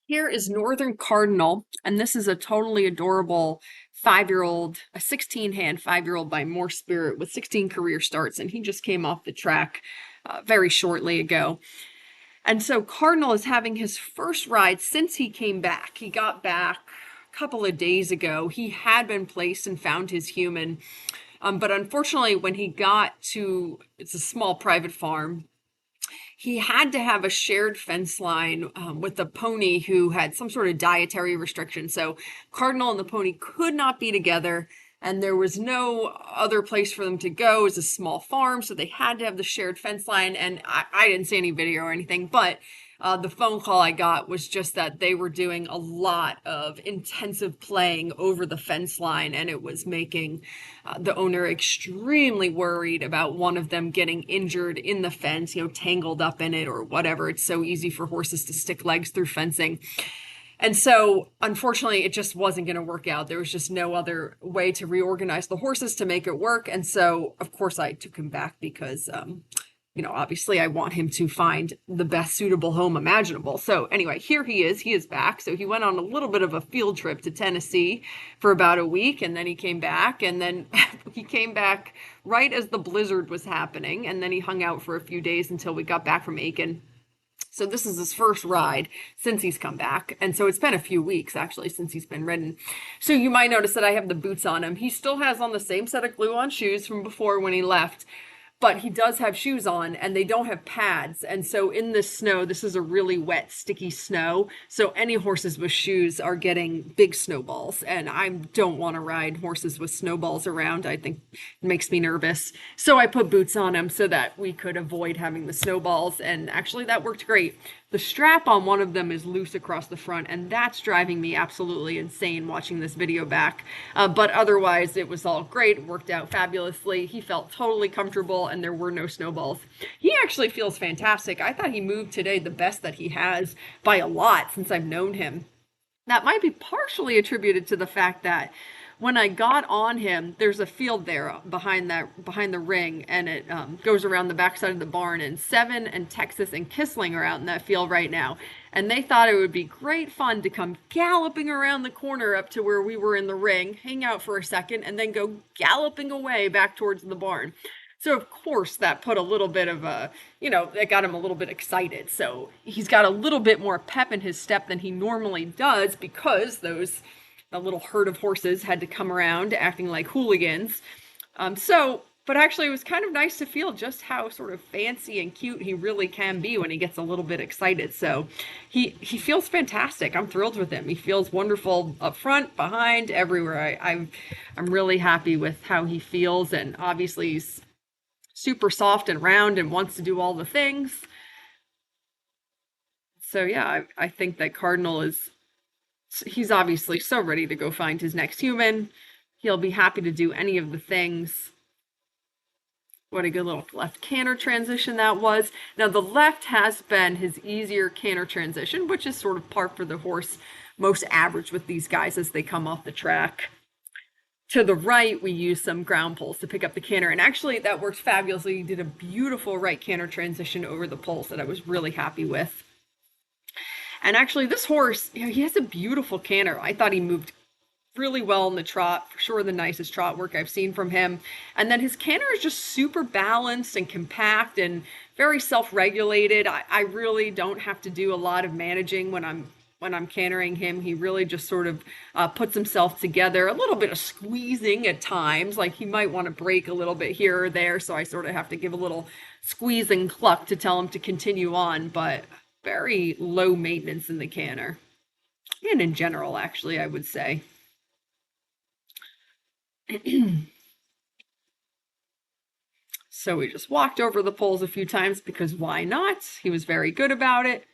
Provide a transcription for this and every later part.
Here is Northern Cardinal, and this is a totally adorable 5-year-old, a 16 hand 5-year-old by More Spirit with 16 career starts, and he just came off the track very shortly ago. And so Cardinal is having his first ride since he came back. He got back a couple of days ago. He had been placed and found his human, but unfortunately, when he got to, it's a small private farm, he had to have a shared fence line with a pony who had some sort of dietary restriction. So Cardinal and the pony could not be together, and there was no other place for them to go. It was a small farm, so they had to have the shared fence line. And I didn't see any video or anything, but the phone call I got was just that they were doing a lot of intensive playing over the fence line, and it was making the owner extremely worried about one of them getting injured in the fence, tangled up in it or whatever. It's so easy for horses to stick legs through fencing. And so, unfortunately, it just wasn't going to work out. There was just no other way to reorganize the horses to make it work. And so, of course, I took him back because obviously I want him to find the best suitable home imaginable. So anyway, here he is. He is back. So he went on a little bit of a field trip to Tennessee for about a week, and then he came back, and then he came back right as the blizzard was happening, and then he hung out for a few days until we got back from Aiken. So this is his first ride since he's come back. And so it's been a few weeks actually since he's been ridden. So you might notice that I have the boots on him. He still has on the same set of glue-on shoes from before when he left, but he does have shoes on and they don't have pads. And so in this snow, this is a really wet, sticky snow. So any horses with shoes are getting big snowballs. And I don't want to ride horses with snowballs around. I think it makes me nervous. So I put boots on him so that we could avoid having the snowballs. And actually that worked great. The strap on one of them is loose across the front, and that's driving me absolutely insane watching this video back. But otherwise, it was all great. It worked out fabulously. He felt totally comfortable, and there were no snowballs. He actually feels fantastic. I thought he moved today the best that he has by a lot since I've known him. That might be partially attributed to the fact that when I got on him, there's a field there behind the ring, and it goes around the backside of the barn. And Seven and Texas and Kissling are out in that field right now, and they thought it would be great fun to come galloping around the corner up to where we were in the ring, hang out for a second, and then go galloping away back towards the barn. So of course that put a little bit of that got him a little bit excited. So he's got a little bit more pep in his step than he normally does because the little herd of horses had to come around acting like hooligans. But actually it was kind of nice to feel just how sort of fancy and cute he really can be when he gets a little bit excited. So he feels fantastic. I'm thrilled with him. He feels wonderful up front, behind, everywhere. I'm really happy with how he feels, and obviously he's super soft and round and wants to do all the things. So yeah, I think that Cardinal he's obviously so ready to go find his next human. He'll be happy to do any of the things. What a good little left canter transition that was. Now the left has been his easier canter transition, which is sort of par for the horse, most average with these guys as they come off the track. To the right, we use some ground poles to pick up the canter, and actually that worked fabulously. He did a beautiful right canter transition over the poles that I was really happy with. And actually this horse, he has a beautiful canter. I thought he moved really well in the trot, for sure the nicest trot work I've seen from him. And then his canter is just super balanced and compact and very self-regulated. I really don't have to do a lot of managing when I'm cantering him. He really just sort of puts himself together, a little bit of squeezing at times, like he might want to break a little bit here or there, so I sort of have to give a little squeeze and cluck to tell him to continue on, but very low maintenance in the canter. And in general, actually, I would say. So we just walked over the poles a few times because why not? He was very good about it.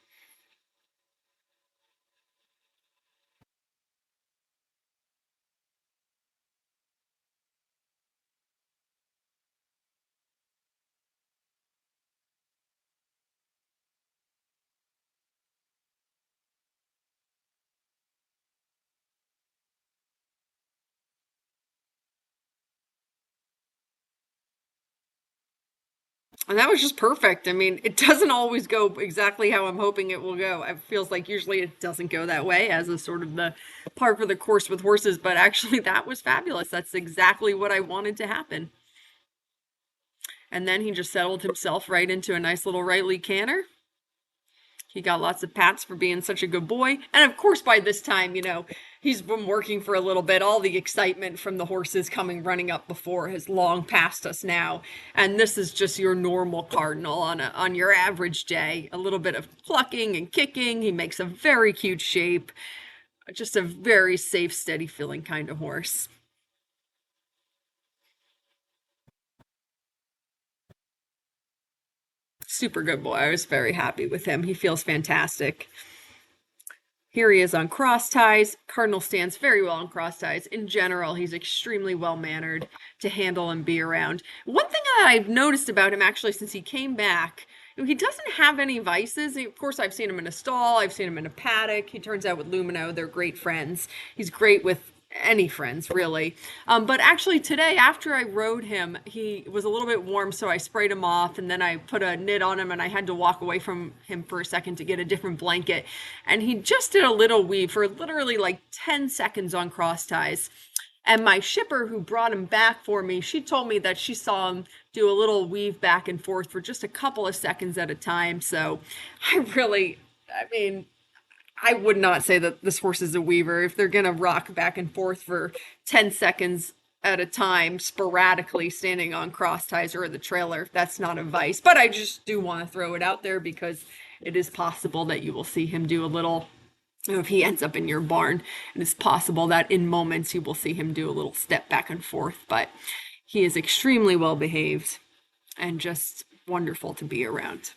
And that was just perfect. I mean, it doesn't always go exactly how I'm hoping it will go. It feels like usually it doesn't go that way, as is sort of the par for the course with horses, but actually that was fabulous. That's exactly what I wanted to happen. And then he just settled himself right into a nice little right leg canter. He got lots of pats for being such a good boy. And of course, by this time, he's been working for a little bit. All the excitement from the horses coming running up before has long passed us now. And this is just your normal Cardinal on your average day. A little bit of clucking and kicking. He makes a very cute shape. Just a very safe, steady feeling kind of horse. Super good boy. I was very happy with him. He feels fantastic. Here he is on cross ties. Cardinal stands very well on cross ties. In general, he's extremely well mannered to handle and be around. One thing that I've noticed about him actually since he came back, he doesn't have any vices. Of course, I've seen him in a stall, I've seen him in a paddock. He turns out with Lumino, they're great friends. He's great with any friends really. But actually today after I rode him, he was a little bit warm, so I sprayed him off and then I put a knit on him and I had to walk away from him for a second to get a different blanket. And he just did a little weave for literally like 10 seconds on cross ties. And my shipper who brought him back for me, she told me that she saw him do a little weave back and forth for just a couple of seconds at a time. So I mean, I would not say that this horse is a weaver. If they're going to rock back and forth for 10 seconds at a time, sporadically standing on cross ties or the trailer, that's not a vice. But I just do want to throw it out there because it is possible that you will see him do a little, if he ends up in your barn, it is possible that in moments you will see him do a little step back and forth. But he is extremely well behaved and just wonderful to be around.